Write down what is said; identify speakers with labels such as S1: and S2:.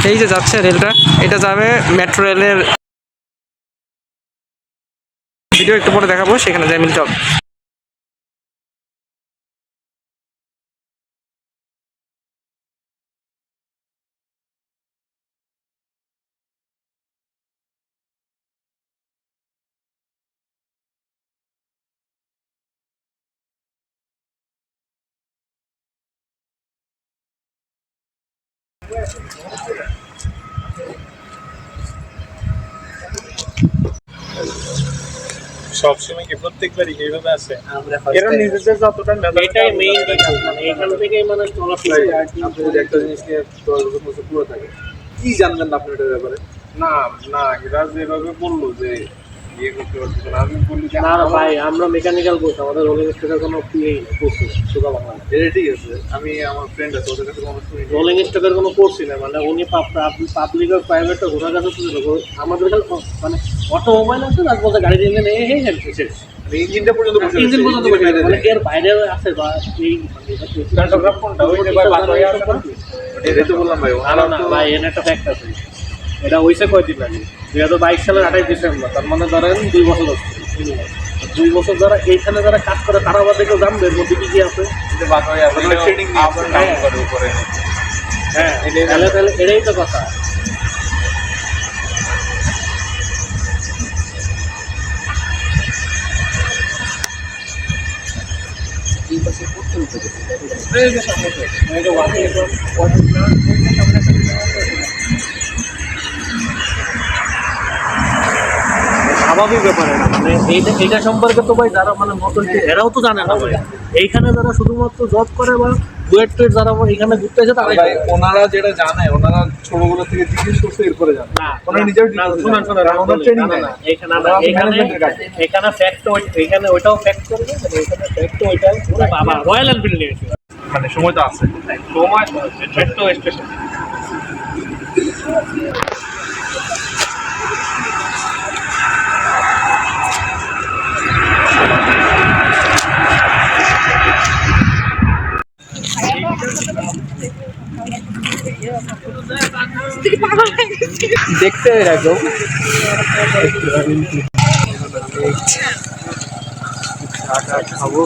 S1: এই যে যাচ্ছে রেলটা, এটা যাবে মেট্রো রেলের ভিডিও একটু পরে দেখাবো, সেখানে যাই মিলতে হবে।
S2: সবসময় কি প্রত্যেকবারই এইভাবে আছে? এরা নিজেদের যতটা
S3: এটাই মেইন মানে এখান থেকেই মানে চলাফেরা।
S4: আপনি যদি একটা জিনিস নিয়ে 10 বছর পুরো থাকে, কি জানবেন না আপনি এটার ব্যাপারে?
S2: না না, এরা যেভাবে বললো যে ইয়ে করতে পারছে না, আমি বলি যে
S3: না না ভাই, আমরা মেকানিক্যাল কোর্স, আমাদের রোলিং স্টকের কোনো পিএই নেই, কোর্স নেই সুগা বাংলা।
S4: এটা ঠিক আছে, আমি আমার ফ্রেন্ড আছে ওদের কাছে কোনো শুনি
S3: রোলিং স্টকের কোনো কোর্সই নেই, মানে উনি পাবলিক আর প্রাইভেটটা ঘোরার কাছে আমাদের কাছে মানে অটোমোবাইল আছে, তার বলতে গাড়ি দিয়ে নেই এই শেষ।
S4: ইঞ্জিনটা পর্যন্ত বসে
S3: ইঞ্জিন পর্যন্ত বসে গেছে, মানে এর বাইরে আছে বা এই
S2: প্যান্টোগ্রাফ কোনটা? ওই যে ভাই বাতরি আছে না?
S4: এটাই তো বললাম ভাই।
S3: না না ভাই, এর একটা ফ্যাক্ট আছে, এটা হয়েছে কয়দিন আগে 2022 সালের 28 ডিসেম্বর, তার মানে ধরেন 2 বছর হচ্ছে। 2 বছর যারা এইখানে যারা কাজ করে তারা আবার দেখেও জানবে এর মধ্যে কি কি আছে।
S2: যে বাতরি আছে ট্রেনিং আবার ডাউন করে উপরে।
S3: হ্যাঁ, তাহলে এটাই তো কথা। স্বাভাবিক ব্যাপার এটা, মানে এইটা সম্পর্কে তো ভাই যারা মানে নতুন এরাও তো জানে না ভাই। এইখানে যারা শুধুমাত্র জব করে বা ডুয়েট টুয়েট যারা এইখানে ঘুরতে এসে তারাই
S4: ভাই ওনারা যেটা জানে, ওনারা ছোটগুলো থেকে জিজ্ঞেস করছে এরপরে জানে।
S3: না,
S4: ওনারা নিজের
S3: শোনেন
S4: ওনার ট্রেনিং নেয় না।
S3: এখানে ফ্যাক্ট, এখানে ওইটাও ফ্যাক্ট করবে, এখানে ফ্যাক্ট ওইটা বাবা রয়্যাল এনফিল্ড নিয়েছে,
S4: মানে সময় তো আছে।
S3: সময় মেট্রো স্টেশন।
S1: দেখতে এরকম খাবো।